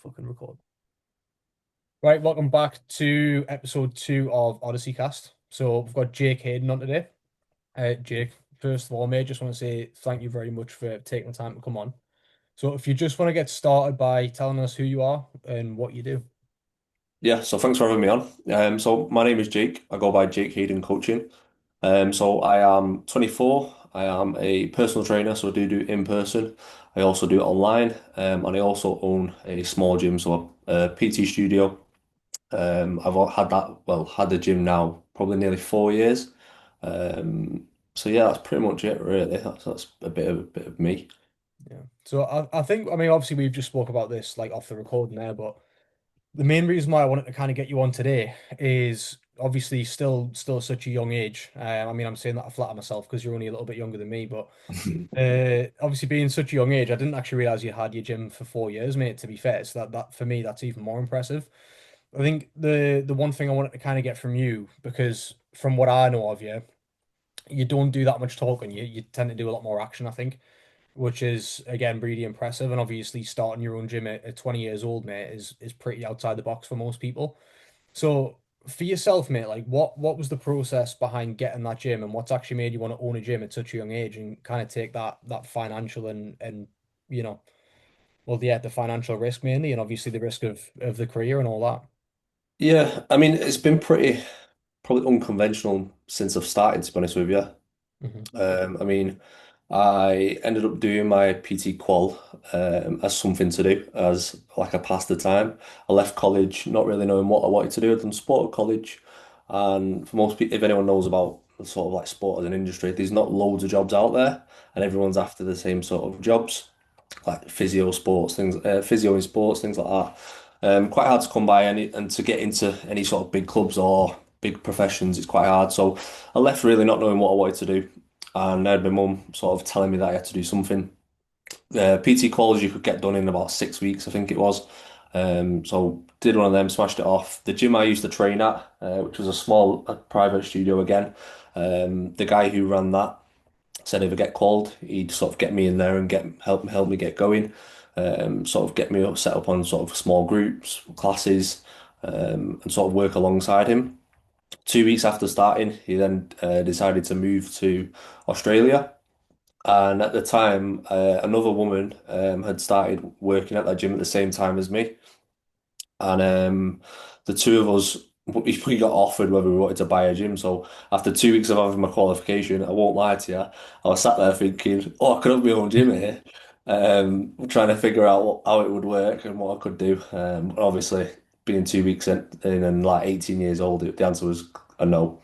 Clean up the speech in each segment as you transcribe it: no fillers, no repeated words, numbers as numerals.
Fucking record. Right, welcome back to episode 2 of ODYSSEYCAST. So we've got Jake Hayden on today. Jake, first of all, mate, just want to say thank you very much for taking the time to come on. So if you just want to get started by telling us who you are and what you do. Yeah, so thanks for having me on. So my name is Jake. I go by Jake Hayden Coaching. So I am 24. I am a personal trainer, so I do in person. I also do it online, and I also own a small gym, so a PT studio. Had the gym now probably nearly 4 years. So yeah, that's pretty much it, really. That's a bit of me. Yeah. So I think, I mean, obviously we've just spoke about this like off the recording there, but the main reason why I wanted to kind of get you on today is obviously still such a young age. I mean, I'm saying that I flatter myself because you're only a little bit younger than me, but obviously being such a young age, I didn't actually realize you had your gym for 4 years, mate, to be fair. So that for me, that's even more impressive. I think the one thing I wanted to kind of get from you, because from what I know of you, you don't do that much talking. You tend to do a lot more action, I think, which is again really impressive. And obviously starting your own gym at 20 years old, mate, is pretty outside the box for most people. So for yourself, mate, like what was the process behind getting that gym, and what's actually made you want to own a gym at such a young age and kind of take that financial and you know, well, yeah, the financial risk mainly, and obviously the risk of the career and all that. Yeah, I mean, it's been pretty probably unconventional since I've started, to be honest with you. Hmm. I mean, I ended up doing my PT qual as something to do, as like I passed the time. I left college not really knowing what I wanted to do. I'd done sport at college, and for most people, if anyone knows about sort of like sport as an industry, there's not loads of jobs out there, and everyone's after the same sort of jobs, like physio in sports, things like that. Quite hard to come by and to get into any sort of big clubs or big professions, it's quite hard. So I left really not knowing what I wanted to do. And I had my mum sort of telling me that I had to do something. PT calls you could get done in about 6 weeks, I think it was. So did one of them, smashed it off. The gym I used to train at, which was a private studio again. The guy who ran that said if I get called, he'd sort of get me in there and get help me get going. Sort of get me set up on sort of small groups, classes, and sort of work alongside him. 2 weeks after starting, he then decided to move to Australia. And at the time, another woman had started working at that gym at the same time as me. And the two of us, we got offered whether we wanted to buy a gym. So after 2 weeks of having my qualification, I won't lie to you, I was sat there thinking, oh, I could have my own gym here. Trying to figure out how it would work and what I could do. Obviously, being 2 weeks in and like 18 years old, the answer was a no,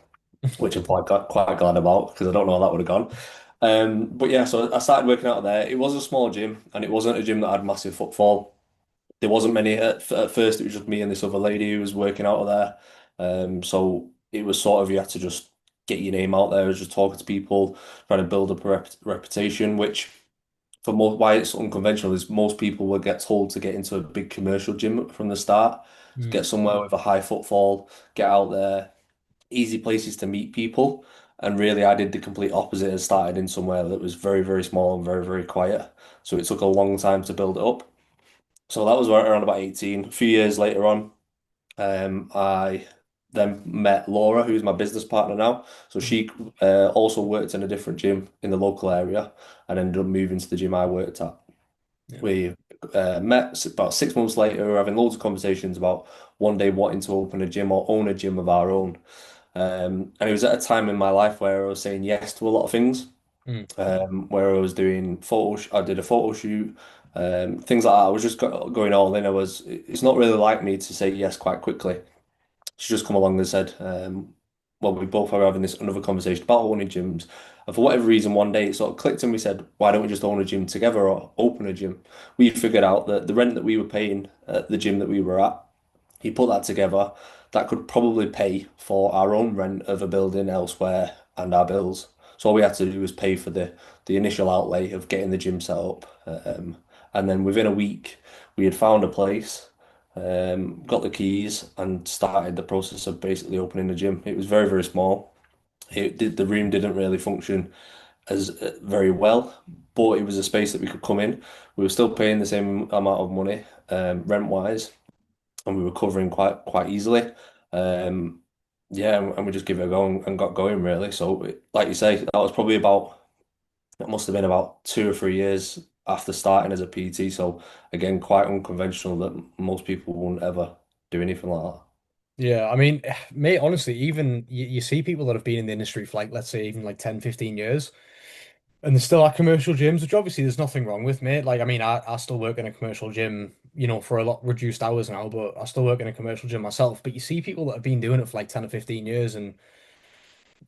which I'm quite glad about because I don't know how that would have gone. But yeah, so I started working out there. It was a small gym and it wasn't a gym that had massive footfall. There wasn't many at first. It was just me and this other lady who was working out of there. So it was sort of you had to just get your name out there, just talking to people, trying to build up a reputation. Which for most, why it's unconventional is most people will get told to get into a big commercial gym from the start, to Mm. get somewhere with a high footfall, get out there, easy places to meet people. And really, I did the complete opposite and started in somewhere that was very, very small and very, very quiet. So it took a long time to build it up. So that was right around about 18. A few years later on, I then met Laura, who's my business partner now. So Mhm. she also worked in a different gym in the local area and ended up moving to the gym I worked at. Yeah. We met about 6 months later, we were having loads of conversations about one day wanting to open a gym or own a gym of our own. And it was at a time in my life where I was saying yes to a lot of things, Mm. where I was doing I did a photo shoot, things like that. I was just going all in. It's not really like me to say yes quite quickly. She just come along and said, well, we both were having this another conversation about owning gyms. And for whatever reason, one day it sort of clicked and we said, why don't we just own a gym together or open a gym? We figured out that the rent that we were paying at the gym that we were at, he put that together, that could probably pay for our own rent of a building elsewhere and our bills. So all we had to do was pay for the initial outlay of getting the gym set up. And then within a week, we had found a place, got the keys, and started the process of basically opening the gym. It was very, very small. The room didn't really function as very well, but it was a space that we could come in. We were still paying the same amount of money, rent wise, and we were covering quite easily. Um, yeah, and we just give it a go and got going really. So, like you say, that was probably about it must have been about 2 or 3 years after starting as a PT. So again, quite unconventional that most people wouldn't ever do anything like that. Yeah, I mean, mate, honestly, even you see people that have been in the industry for like, let's say, even like 10, 15 years, and they're still at commercial gyms, which obviously there's nothing wrong with, mate. Like, I mean, I still work in a commercial gym, for a lot reduced hours now, but I still work in a commercial gym myself. But you see people that have been doing it for like 10 or 15 years and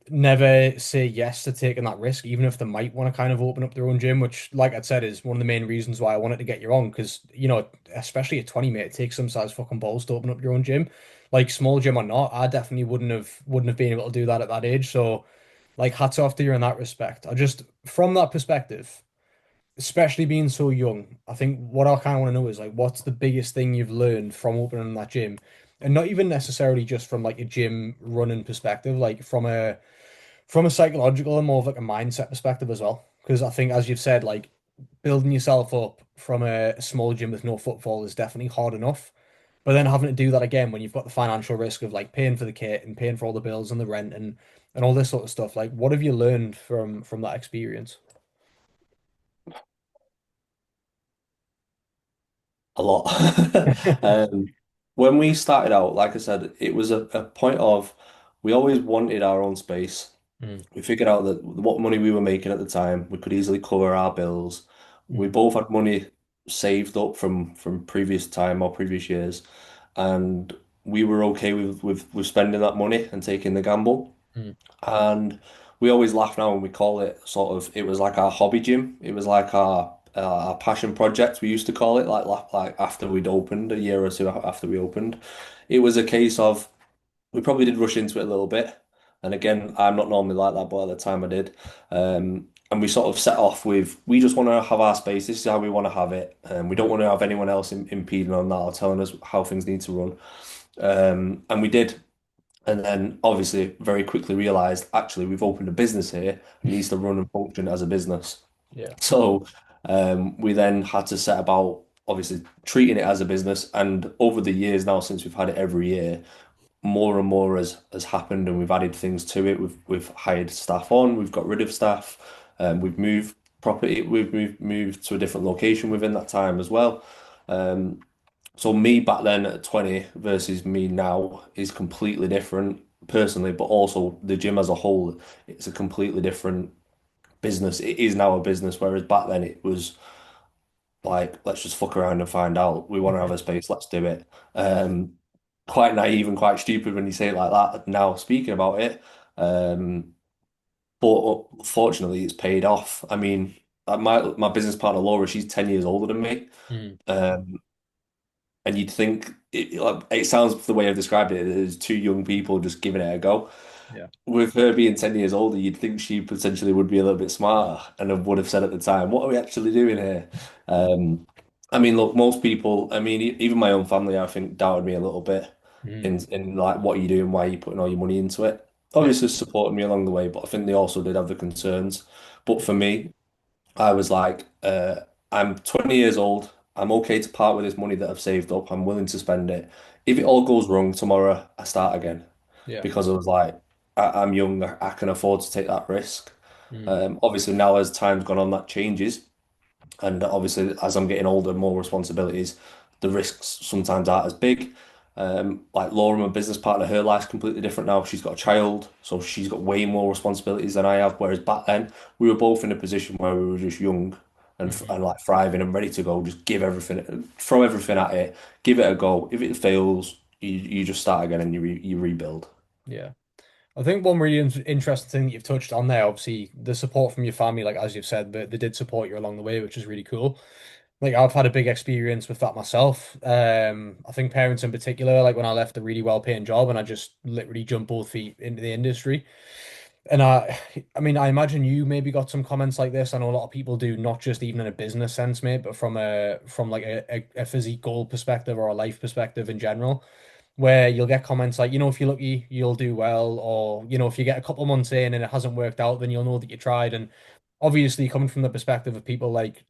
never say yes to taking that risk, even if they might want to kind of open up their own gym, which, like I said, is one of the main reasons why I wanted to get you on. Because, especially at 20, mate, it takes some size fucking balls to open up your own gym. Like small gym or not, I definitely wouldn't have been able to do that at that age. So, like, hats off to you in that respect. I just, from that perspective, especially being so young, I think what I kind of want to know is like, what's the biggest thing you've learned from opening that gym? And not even necessarily just from like a gym running perspective, like from a psychological and more of like a mindset perspective as well. Because I think, as you've said, like building yourself up from a small gym with no footfall is definitely hard enough. But then having to do that again when you've got the financial risk of like paying for the kit and paying for all the bills and the rent and all this sort of stuff, like what have you learned from that experience? A lot. Um, when we started out, like I said, it was a point of we always wanted our own space. Mm, We figured out that what money we were making at the time, we could easily cover our bills. We mm, both had money saved up from previous time or previous years, and we were okay with spending that money and taking the gamble. mm, And we always laugh now when we call it sort of, it was like our hobby gym. It was like our passion project, we used to call it, like after we'd opened, a year or two after we opened. It was a case of, we probably did rush into it a little bit. And again, I'm not normally like that, but at the time I did. And we sort of set off with, we just want to have our space. This is how we want to have it. And we don't want to have anyone else impeding on that or telling us how things need to run. And we did. And then obviously very quickly realized actually we've opened a business here and needs to run and function as a business. yeah. So we then had to set about obviously treating it as a business. And over the years now, since we've had it every year, more and more has happened, and we've added things to it. We've hired staff on, we've got rid of staff, we've moved property, we've moved to a different location within that time as well. Um, so me back then at 20 versus me now is completely different personally, but also the gym as a whole, it's a completely different business. It is now a business, whereas back then it was like, let's just fuck around and find out. We want to have a space, let's do it. Um, Quite naive and quite stupid when you say it like that now speaking about it. Um, but fortunately it's paid off. I mean, my business partner Laura, she's 10 years older than me. Mm, Um, and you'd think it sounds the way I've described it as two young people just giving it a go. yeah. With her being 10 years older, you'd think she potentially would be a little bit smarter and would have said at the time, "What are we actually doing here?" Um, I mean, look, most people, I mean, even my own family, I think, doubted me a little bit Mm, in like what are you doing, why are you putting all your money into it? yeah. Obviously, supporting me along the way, but I think they also did have the concerns. But for me, I was like, I'm 20 years old. I'm okay to part with this money that I've saved up. I'm willing to spend it. If it all goes wrong tomorrow, I start again Yeah. because I was like, I'm young. I can afford to take that risk. Mm, Obviously, now as time's gone on, that changes. And obviously, as I'm getting older, more responsibilities, the risks sometimes aren't as big. Like Laura, my business partner, her life's completely different now. She's got a child, so she's got way more responsibilities than I have. Whereas back then, we were both in a position where we were just young mm, and like thriving and ready to go. Just give everything, throw everything at it, give it a go. If it fails, you just start again and you rebuild. yeah. I think one really interesting thing that you've touched on there, obviously, the support from your family, like as you've said, they did support you along the way, which is really cool. Like I've had a big experience with that myself. I think parents in particular, like when I left a really well-paying job and I just literally jumped both feet into the industry. And I mean, I imagine you maybe got some comments like this. I know a lot of people do, not just even in a business sense, mate, but from like a physique goal perspective or a life perspective in general, where you'll get comments like, if you're lucky, you'll do well, or if you get a couple months in and it hasn't worked out, then you'll know that you tried. And obviously, coming from the perspective of people like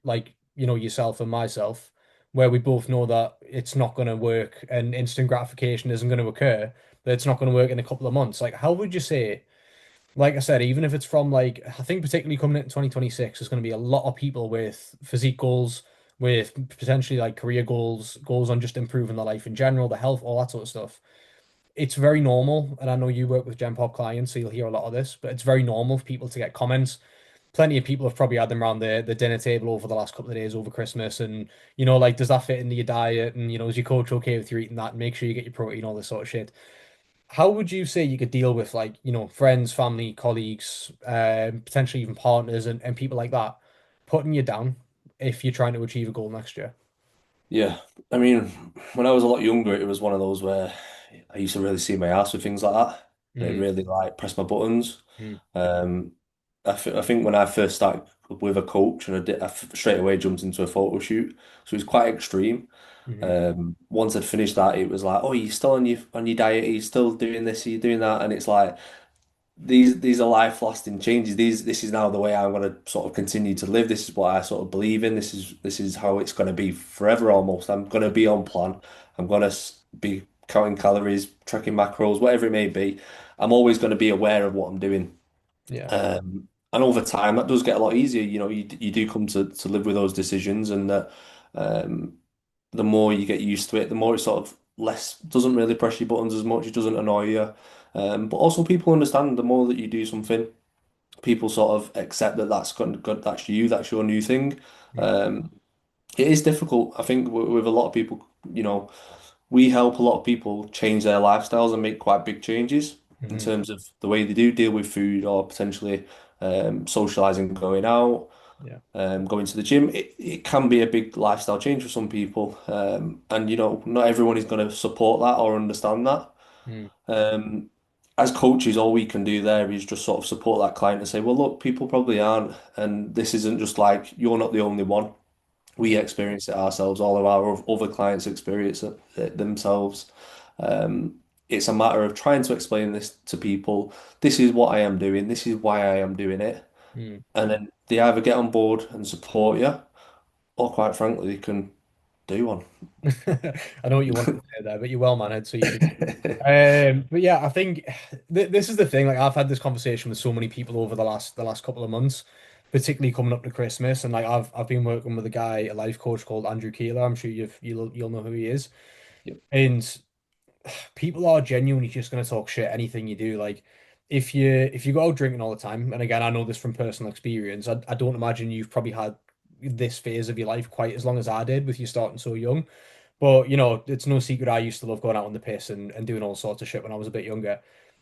yourself and myself, where we both know that it's not going to work and instant gratification isn't going to occur, that it's not going to work in a couple of months. Like, how would you say, like I said, even if it's from like, I think particularly coming into 2026, there's going to be a lot of people with physique goals, with potentially like career goals, goals on just improving their life in general, their health, all that sort of stuff. It's very normal, and I know you work with Gen Pop clients, so you'll hear a lot of this, but it's very normal for people to get comments. Plenty of people have probably had them around the dinner table over the last couple of days over Christmas, and like, does that fit into your diet? And is your coach okay with you eating that? And make sure you get your protein, all this sort of shit. How would you say you could deal with like, friends, family, colleagues, potentially even partners and people like that putting you down if you're trying to achieve a goal next year? Yeah, I mean, when I was a lot younger, it was one of those where I used to really see my ass with things like that. It Mm, really like press my buttons. mm, Um, I think when I first started with a coach and straight away jumped into a photo shoot, so it was quite extreme. mm, Once I'd finished that, it was like, oh, you're still on your diet, are you still doing this, are you doing that? And it's like these are life lasting changes. This is now the way I'm going to sort of continue to live. This is what I sort of believe in. This is how it's going to be forever almost. I'm going to be on plan. I'm going to be counting calories, tracking macros, whatever it may be. I'm always going to be aware of what I'm doing. yeah. And over time, that does get a lot easier. You do come to live with those decisions, and that um, the more you get used to it, the more it sort of less doesn't really press your buttons as much. It doesn't annoy you. But also, people understand the more that you do something, people sort of accept that that's you, that's your new thing. Mm, Um, it is difficult, I think, with a lot of people. We help a lot of people change their lifestyles and make quite big changes in mm, terms of the way they do deal with food or potentially socializing, going out, yeah. going to the gym. It can be a big lifestyle change for some people, and not everyone is going to support that or understand that. Mm, Um, as coaches, all we can do there is just sort of support that client and say, well, look, people probably aren't, and this isn't just like you're not the only one. We mm. experience it ourselves. All of our other clients experience it themselves. It's a matter of trying to explain this to people. This is what I am doing. This is why I am doing it. Mm. And then they either get on board and support you, or quite frankly, they can do one. I know what you wanted to say there, but you're well mannered, so you can. But yeah, I think this is the thing. Like, I've had this conversation with so many people over the last couple of months, particularly coming up to Christmas, and like I've been working with a life coach called Andrew Keeler. I'm sure you'll know who he is, Yep. and people are genuinely just going to talk shit anything you do. Like, if you go out drinking all the time, and again, I know this from personal experience. I don't imagine you've probably had this phase of your life quite as long as I did with you starting so young. But it's no secret I used to love going out on the piss and doing all sorts of shit when I was a bit younger.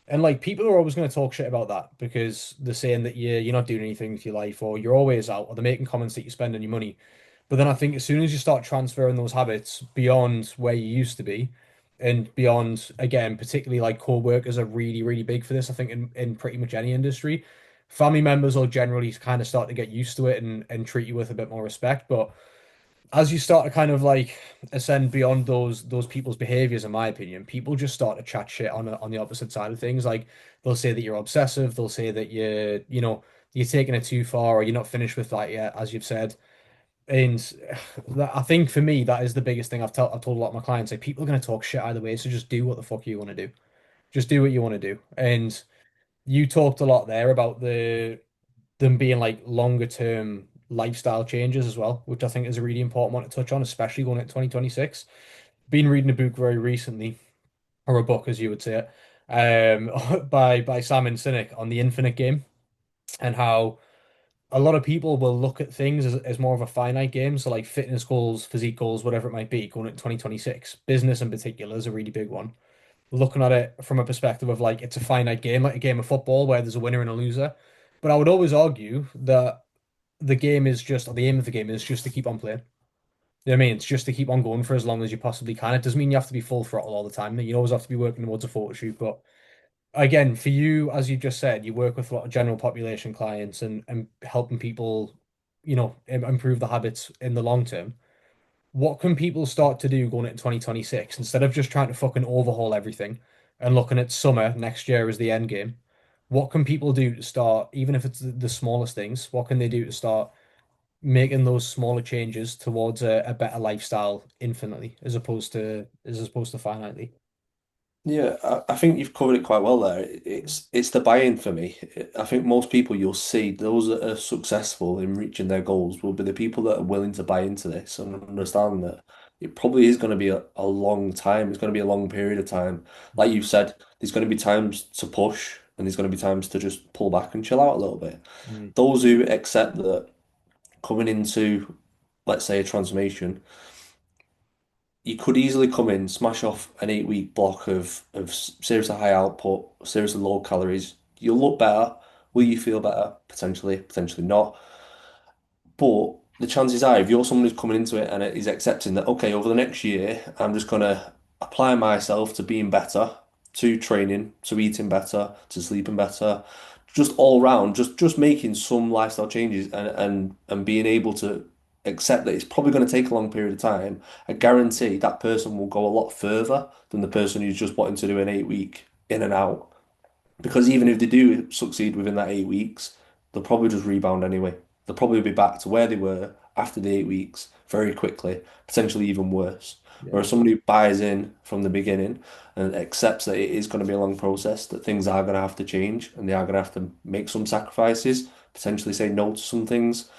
And like, people are always going to talk shit about that because they're saying that you're not doing anything with your life, or you're always out, or they're making comments that you're spending your money. But then I think as soon as you start transferring those habits beyond where you used to be, and beyond, again, particularly like co-workers are really, really big for this, I think in pretty much any industry. Family members will generally kind of start to get used to it and treat you with a bit more respect. But as you start to kind of like ascend beyond those people's behaviors, in my opinion, people just start to chat shit on the opposite side of things. Like, they'll say that you're obsessive, they'll say that you're taking it too far, or you're not finished with that yet, as you've said. And I think for me, that is the biggest thing I've told a lot of my clients. Like, people are going to talk shit either way, so just do what the fuck you want to do. Just do what you want to do. And you talked a lot there about them being like longer term lifestyle changes as well, which I think is a really important one to touch on, especially going into 2026. Been reading a book very recently, or a book as you would say it, by Simon Sinek on the infinite game, and how a lot of people will look at things as more of a finite game. So like fitness goals, physique goals, whatever it might be, going into 2026. Business in particular is a really big one. Looking at it from a perspective of like it's a finite game, like a game of football where there's a winner and a loser. But I would always argue that the game is just, or the aim of the game is just to keep on playing. You know what I mean? It's just to keep on going for as long as you possibly can. It doesn't mean you have to be full throttle all the time. You always have to be working towards a photo shoot. But again, for you, as you just said, you work with a lot of general population clients and helping people, improve the habits in the long term. What can people start to do going into 2026 instead of just trying to fucking overhaul everything and looking at summer next year as the end game? What can people do to start, even if it's the smallest things, what can they do to start making those smaller changes towards a better lifestyle infinitely as opposed to finitely. Yeah, I think you've covered it quite well there. It's the buy-in for me. I think most people you'll see, those that are successful in reaching their goals will be the people that are willing to buy into this and understand that it probably is going to be a long time. It's going to be a long period of time. Like you said, there's going to be times to push and there's going to be times to just pull back and chill out a little bit. Mm, Those who accept that coming into, let's say, a transformation, you could easily come in, smash off an 8 week block of seriously high output, seriously low calories. You'll look better. Will mm, you feel better? Potentially, potentially not. But the chances are, if you're someone who's coming into it and is accepting that, okay, over the next year, I'm just going to apply myself to being better, to training, to eating better, to sleeping better, just all round, just making some lifestyle changes and being able to accept that it's probably going to take a long period of time. I guarantee that person will go a lot further than the person who's just wanting to do an 8 week in and out. Because even if they do succeed within that 8 weeks, they'll probably just rebound anyway. They'll probably be back to where they were after the 8 weeks very quickly, potentially even worse. yeah, Whereas somebody who buys in from the beginning and accepts that it is going to be a long process, that things are going to have to change and they are going to have to make some sacrifices, potentially say no to some things,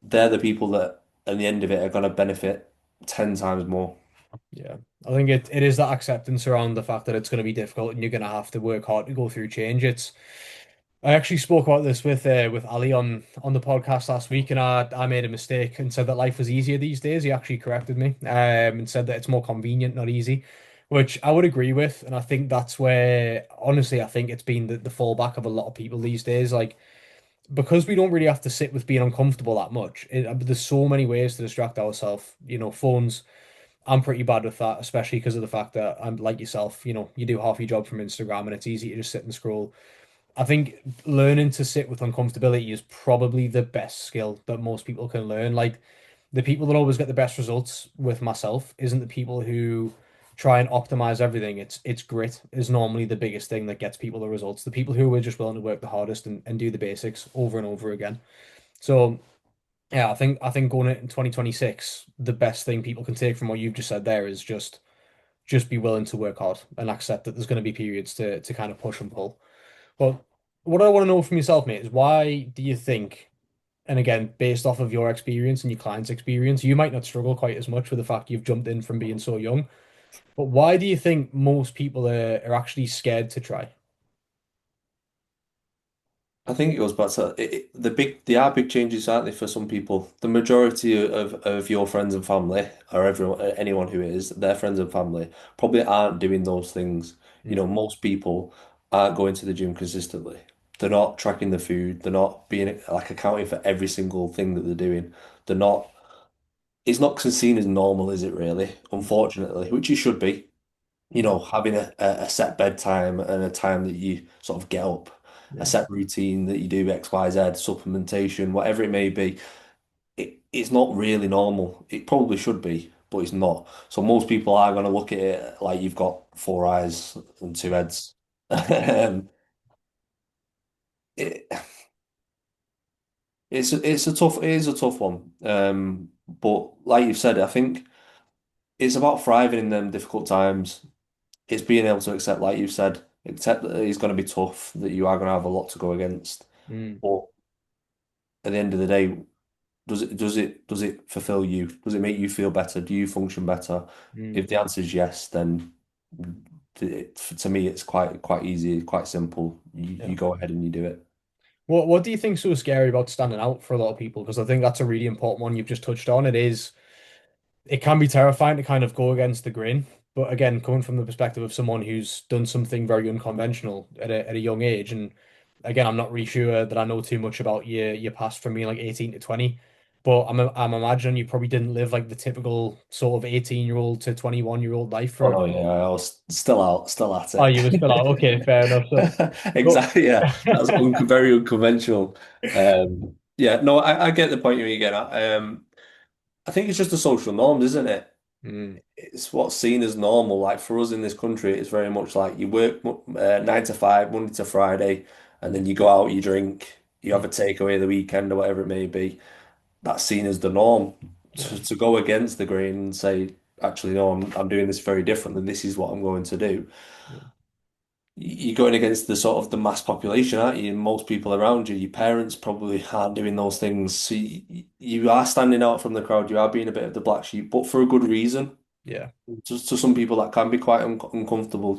they're the people that, at the end of it, are going to benefit 10 times more. yeah. I think it is that acceptance around the fact that it's going to be difficult and you're going to have to work hard to go through change. I actually spoke about this with Ali on the podcast last week, and I made a mistake and said that life was easier these days. He actually corrected me, and said that it's more convenient, not easy, which I would agree with. And I think that's where, honestly, I think it's been the fallback of a lot of people these days. Like, because we don't really have to sit with being uncomfortable that much. There's so many ways to distract ourselves. Phones. I'm pretty bad with that, especially because of the fact that I'm like yourself. You do half your job from Instagram, and it's easy to just sit and scroll. I think learning to sit with uncomfortability is probably the best skill that most people can learn. Like, the people that always get the best results with myself isn't the people who try and optimize everything. It's grit is normally the biggest thing that gets people the results. The people who are just willing to work the hardest and do the basics over and over again. So yeah, I think going into 2026, the best thing people can take from what you've just said there is just be willing to work hard and accept that there's going to be periods to kind of push and pull. But what I want to know from yourself, mate, is why do you think, and again, based off of your experience and your client's experience, you might not struggle quite as much with the fact you've jumped in from being so young, but why do you think most people are actually scared to try? I think it goes back to they are big changes, aren't they, for some people? The majority of your friends and family, or everyone, anyone who is their friends and family, probably aren't doing those things. Mm, Most people aren't going to the gym consistently. They're not tracking the food. They're not being like accounting for every single thing that they're doing. They're not. It's not seen as normal, is it really? mm, Unfortunately, which it should be, mm, having a set bedtime and a time that you sort of get up, a yeah, set routine that you do X, Y, Z, supplementation, whatever it may be, it's not really normal. It probably should be, but it's not. So most people are going to look at it like you've got four eyes and two heads. It, it is a tough one. But like you've said, I think it's about thriving in them difficult times. It's being able to accept, like you've said, accept that it's going to be tough, that you are going to have a lot to go against. mm, But at the end of the day, does it fulfill you? Does it make you feel better? Do you function better? mm, If the answer is yes, then to me it's quite easy, quite simple. You yeah. you go ahead and you do it. What do you think's so scary about standing out for a lot of people? Because I think that's a really important one you've just touched on. It can be terrifying to kind of go against the grain. But again, coming from the perspective of someone who's done something very unconventional at a young age, and again, I'm not really sure that I know too much about your past from being like 18 to 20, but I'm imagining you probably didn't live like the typical sort of 18-year-old to 21-year-old life Oh for. no, yeah, I was still out, still at Oh, you were still out. Okay, fair enough. So, Exactly, yeah. That's very unconventional. Yeah, no, I get the point you're getting at. I think it's just a social norms, isn't it? mm, It's what's seen as normal. Like for us in this country, it's very much like you work 9 to 5, Monday to Friday, and then you go out, you drink, you have mm, a takeaway the weekend or whatever it may be. that's seen as the norm. Yeah, To go against the grain and say, actually, no, I'm doing this very differently. This is what I'm going to do. yeah, You're going against the sort of the mass population, aren't you? And most people around you, your parents probably aren't doing those things. So you are standing out from the crowd. You are being a bit of the black sheep, but for a good reason. yeah. Just to some people, that can be quite uncomfortable.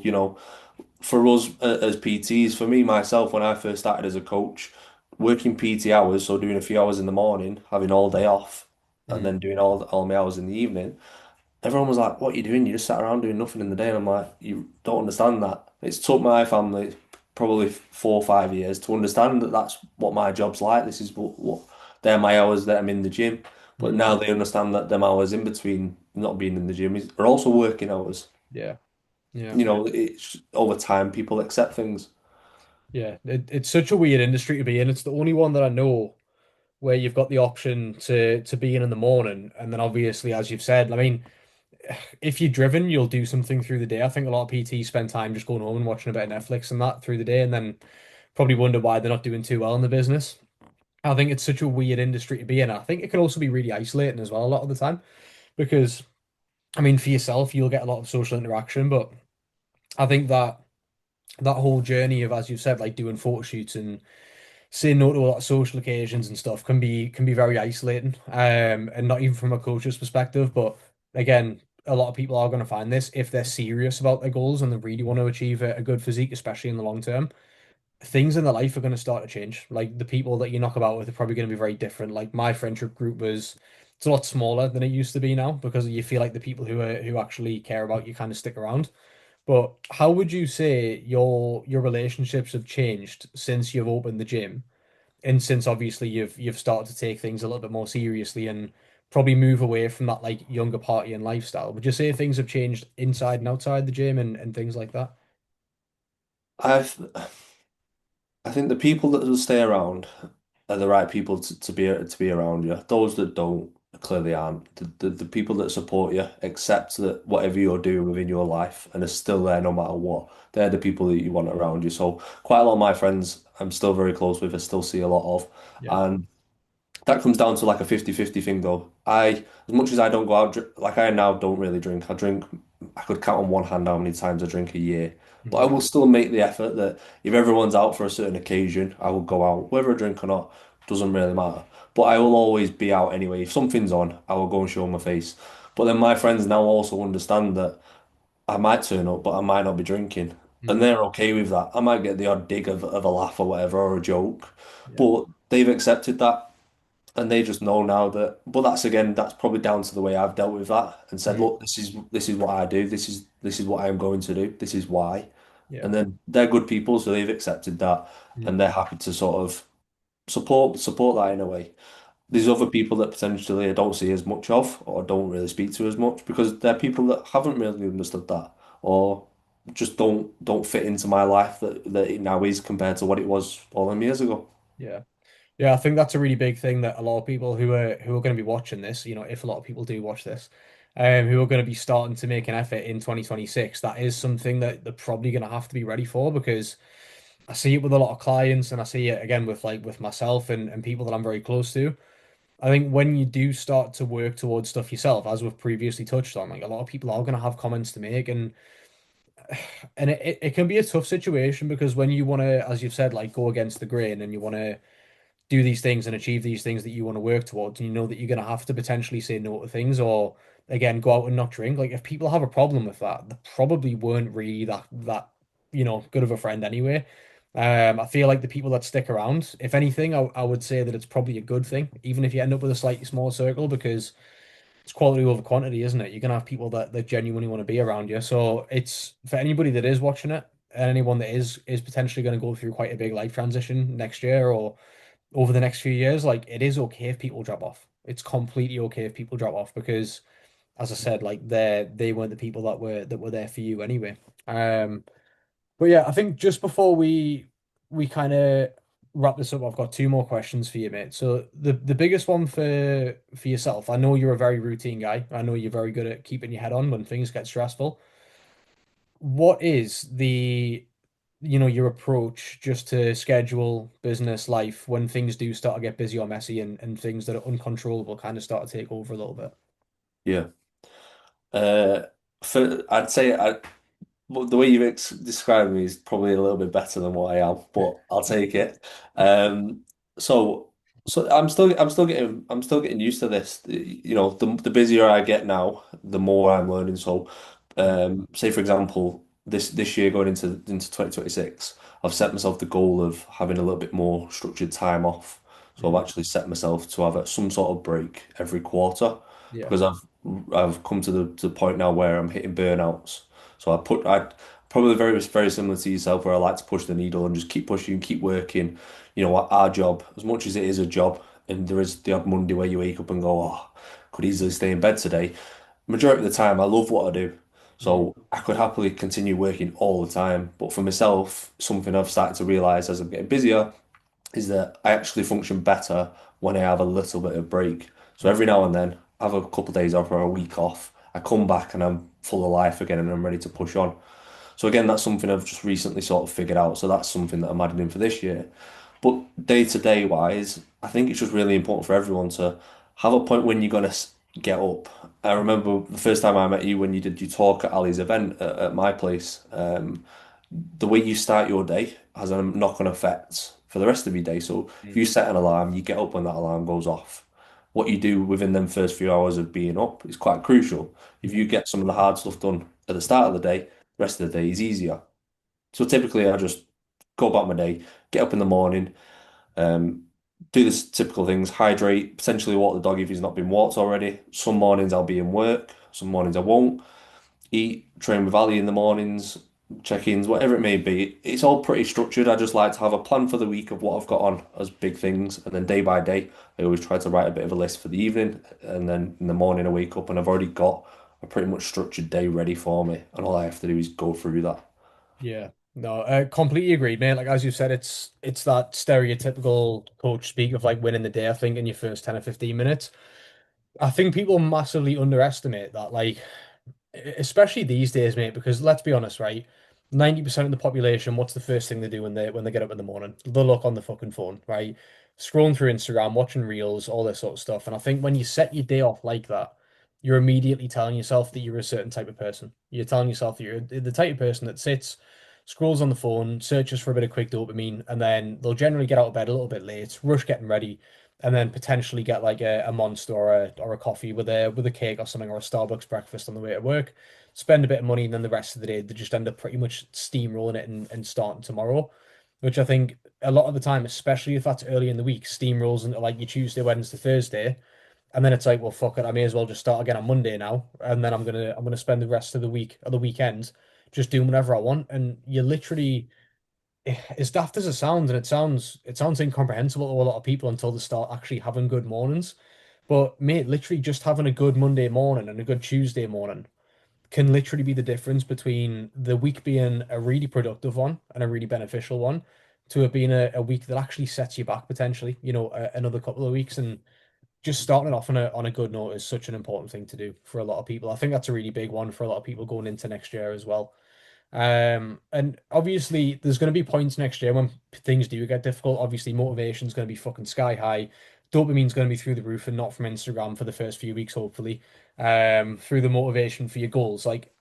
For us as PTs, for me myself, when I first started as a coach, working PT hours, so doing a few hours in the morning, having all day off, and Mm, then doing all my hours in the evening. Everyone was like, "What are you doing? You just sat around doing nothing in the day." And I'm like, "You don't understand that." It's took my family probably 4 or 5 years to understand that that's what my job's like. This is what they're my hours that I'm in the gym. But mm, now they understand that them hours in between not being in the gym are also working hours. yeah, yeah, It's over time people accept things. yeah. It's such a weird industry to be in. It's the only one that I know where you've got the option to be in the morning, and then obviously, as you've said, I mean, if you're driven, you'll do something through the day. I think a lot of PTs spend time just going home and watching a bit of Netflix and that through the day, and then probably wonder why they're not doing too well in the business. I think it's such a weird industry to be in. I think it can also be really isolating as well a lot of the time because, I mean, for yourself, you'll get a lot of social interaction, but I think that whole journey of, as you've said, like doing photo shoots and saying no to a lot of social occasions and stuff can be very isolating. And not even from a coach's perspective, but again, a lot of people are going to find this if they're serious about their goals and they really want to achieve a good physique, especially in the long term. Things in their life are going to start to change. Like the people that you knock about with are probably going to be very different. Like my friendship group was, it's a lot smaller than it used to be now because you feel like the people who actually care about you kind of stick around. But how would you say your relationships have changed since you've opened the gym? And since obviously you've started to take things a little bit more seriously and probably move away from that like younger party and lifestyle, would you say things have changed inside and outside the gym and things like that? I've I think the people that will stay around are the right people to be around you. Those that don't clearly aren't. The people that support you accept that whatever you're doing within your life and are still there no matter what, they're the people that you want around you. So quite a lot of my friends I'm still very close with, I still see a lot of. Yeah. And that comes down to like a 50-50 thing though. As much as I don't go out, like I now don't really drink. I could count on one hand how many times I drink a year. But I Hmm. will still make the effort that if everyone's out for a certain occasion, I will go out. Whether I drink or not, doesn't really matter. But I will always be out anyway. If something's on, I will go and show my face. But then my friends now also understand that I might turn up, but I might not be drinking. And Hmm. they're okay with that. I might get the odd dig of a laugh or whatever, or a joke. Yeah. But they've accepted that. And they just know now that, but that's probably down to the way I've dealt with that and said, Hmm. look, this is what I do. This is what I am going to do. This is why. Yeah. And then they're good people, so they've accepted that, Hmm. and they're happy to sort of support that in a way. There's Yeah. other people that potentially I don't see as much of, or don't really speak to as much, because they're people that haven't really understood that, or just don't fit into my life that it now is compared to what it was all them years ago. Yeah. Yeah, I think that's a really big thing that a lot of people who are going to be watching this, if a lot of people do watch this, who are going to be starting to make an effort in 2026, that is something that they're probably going to have to be ready for because I see it with a lot of clients and I see it again with myself and people that I'm very close to. I think when you do start to work towards stuff yourself, as we've previously touched on, like a lot of people are going to have comments to make and it can be a tough situation because when you want to, as you've said, like go against the grain and you want to do these things and achieve these things that you want to work towards, and you know that you're going to have to potentially say no to things or again go out and not drink. Like if people have a problem with that, they probably weren't really that good of a friend anyway. I feel like the people that stick around, if anything, I would say that it's probably a good thing, even if you end up with a slightly smaller circle, because it's quality over quantity, isn't it? You're gonna have people that genuinely want to be around you. So it's for anybody that is watching it, and anyone that is potentially going to go through quite a big life transition next year or over the next few years, like it is okay if people drop off. It's completely okay if people drop off because, as I said, like they weren't the people that were there for you anyway. But yeah, I think just before we kind of wrap this up, I've got two more questions for you, mate. So the biggest one for yourself, I know you're a very routine guy. I know you're very good at keeping your head on when things get stressful. What is your approach just to schedule business life when things do start to get busy or messy and things that are uncontrollable kind of start to take over a little bit. Yeah. Uh, I'd say well, the way you've described me is probably a little bit better than what I am, but I'll take it. Um, so I'm still getting used to this. You know, the busier I get now, the more I'm learning. So, say for example, this year going into 2026, I've set myself the goal of having a little bit more structured time off. So I've Mm. actually set myself to have some sort of break every quarter Yeah. because I've come to the point now where I'm hitting burnouts. So I probably very similar to yourself where I like to push the needle and just keep pushing, keep working. You know, our job, as much as it is a job, and there is the odd Monday where you wake up and go, oh, could easily stay in bed today. Majority of the time, I love what I do. Mm. So I could happily continue working all the time. But for myself, something I've started to realize as I'm getting busier is that I actually function better when I have a little bit of break. So every now and then, I have a couple of days off or a week off. I come back and I'm full of life again and I'm ready to push on. So again, that's something I've just recently sort of figured out. So that's something that I'm adding in for this year. But day to day wise, I think it's just really important for everyone to have a point when you're gonna get up. I remember the first time I met you when you did your talk at Ali's event at my place. The way you start your day has a knock-on effect for the rest of your day. So if Mm. you set an alarm, you get up when that alarm goes off. What you do within them first few hours of being up is quite crucial. If you Mm. get some of the hard stuff done at the start of the day, the rest of the day is easier. So typically I just go about my day, get up in the morning, um, do the typical things, hydrate, potentially walk the dog if he's not been walked already. Some mornings I'll be in work, some mornings I won't eat, train with Ali in the mornings, check-ins, whatever it may be. It's all pretty structured. I just like to have a plan for the week of what I've got on as big things, and then day by day, I always try to write a bit of a list for the evening, and then in the morning I wake up and I've already got a pretty much structured day ready for me, and all I have to do is go through that. Yeah. No, I completely agreed, man. Like as you said, it's that stereotypical coach speak of like winning the day, I think, in your first 10 or 15 minutes. I think people massively underestimate that, like, especially these days, mate, because let's be honest, right? 90% of the population, what's the first thing they do when they get up in the morning? They look on the fucking phone, right? Scrolling through Instagram, watching reels, all this sort of stuff. And I think when you set your day off like that, you're immediately telling yourself that you're a certain type of person. You're telling yourself that you're the type of person that sits, scrolls on the phone, searches for a bit of quick dopamine, and then they'll generally get out of bed a little bit late, rush getting ready, and then potentially get like a Monster or a coffee with a cake or something or a Starbucks breakfast on the way to work, spend a bit of money, and then the rest of the day they just end up pretty much steamrolling it and starting tomorrow, which I think a lot of the time, especially if that's early in the week, steamrolls into like your Tuesday, Wednesday, Thursday, and then it's like, well, fuck it, I may as well just start again on Monday now, and then I'm gonna spend the rest of the week or the weekend just doing whatever I want, and you literally as daft as it sounds, and it sounds incomprehensible to a lot of people until they start actually having good mornings. But mate, literally just having a good Monday morning and a good Tuesday morning can literally be the difference between the week being a really productive one and a really beneficial one to it being a week that actually sets you back potentially, another couple of weeks. And just starting it off on a good note is such an important thing to do for a lot of people. I think that's a really big one for a lot of people going into next year as well. And obviously, there's going to be points next year when things do get difficult. Obviously, motivation's going to be fucking sky high. Dopamine's going to be through the roof, and not from Instagram for the first few weeks, hopefully. Through the motivation for your goals. Like,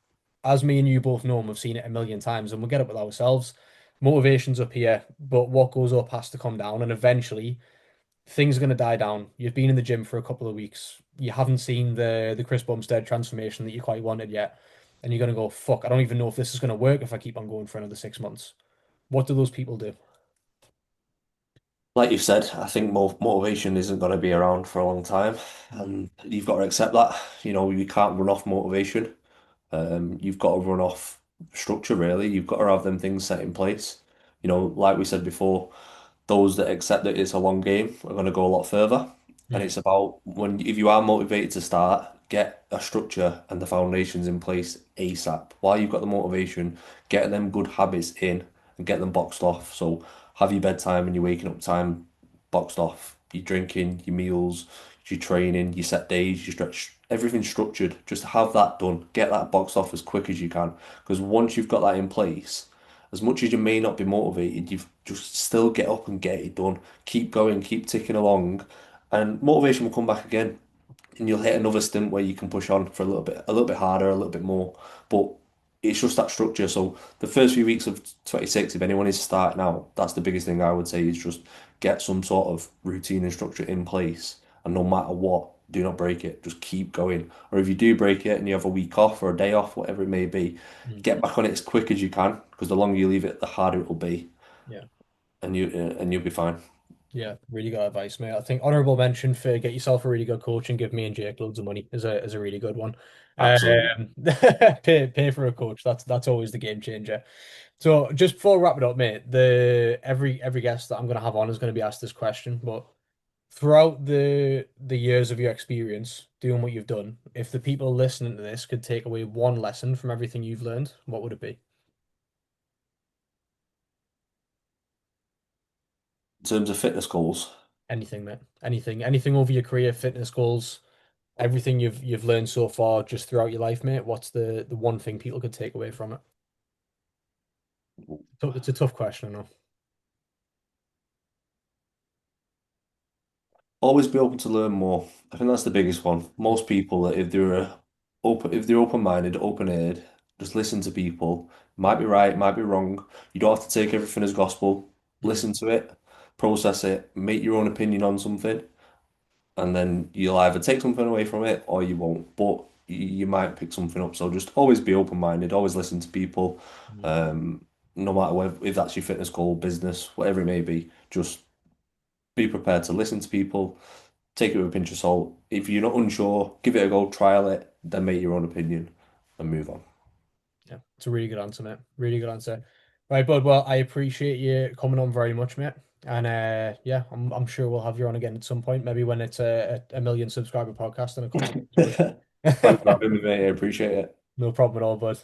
as me and you both know, and we've seen it a million times, and we'll get up with ourselves. Motivation's up here, but what goes up has to come down, and eventually things are going to die down. You've been in the gym for a couple of weeks. You haven't seen the Chris Bumstead transformation that you quite wanted yet. And you're going to go, fuck, I don't even know if this is going to work if I keep on going for another 6 months. What do those people do? Like you said, I think motivation isn't going to be around for a long time, Mm. and you've got to accept that. You know, you can't run off motivation. You've got to run off structure, really. You've got to have them things set in place. You know, like we said before, those that accept that it's a long game are going to go a lot further. And Mm. it's about when, if you are motivated to start, get a structure and the foundations in place ASAP. While you've got the motivation, get them good habits in and get them boxed off. So have your bedtime and your waking up time boxed off, your drinking, your meals, your training, your set days, your stretch, everything structured. Just have that done. Get that boxed off as quick as you can. Because once you've got that in place, as much as you may not be motivated, you've just still get up and get it done. Keep going, keep ticking along, and motivation will come back again, and you'll hit another stint where you can push on for a little bit harder, a little bit more. But it's just that structure. So the first few weeks of 26, if anyone is starting out, that's the biggest thing I would say is just get some sort of routine and structure in place. And no matter what, do not break it. Just keep going. Or if you do break it and you have a week off or a day off, whatever it may be, Mm. get back on it as quick as you can, because the longer you leave it, the harder it will be, Yeah. and you'll be fine. Yeah, really good advice, mate. I think honorable mention for get yourself a really good coach and give me and Jake loads of money is a really good one. Absolutely. Pay for a coach. That's always the game changer. So just before we wrap it up, mate, the every guest that I'm gonna have on is gonna be asked this question. But throughout the years of your experience doing what you've done, if the people listening to this could take away one lesson from everything you've learned, what would it be? In terms of fitness goals. Anything, mate. Anything over your career, fitness goals, everything you've learned so far just throughout your life, mate. What's the one thing people could take away from it? So it's a tough question, I know. Always be open to learn more. I think that's the biggest one. Mm, Most people, if they're open-minded, open-eared, just listen to people. Might be right, might be wrong. You don't have to take everything as gospel. mm, Listen to it, process it, make your own opinion on something, and then you'll either take something away from it or you won't. But you might pick something up. So just always be open-minded, always listen to people. mm. Um, no matter if that's your fitness goal, business, whatever it may be, just be prepared to listen to people, take it with a pinch of salt. If you're not unsure, give it a go, trial it, then make your own opinion and move on. Yeah, it's a really good answer, mate. Really good answer. Right, bud. Well, I appreciate you coming on very much, mate. And yeah, I'm sure we'll have you on again at some point, maybe when it's a million subscriber podcast in a couple of years, Thanks for bud. having me, mate. I appreciate it. No problem at all, bud.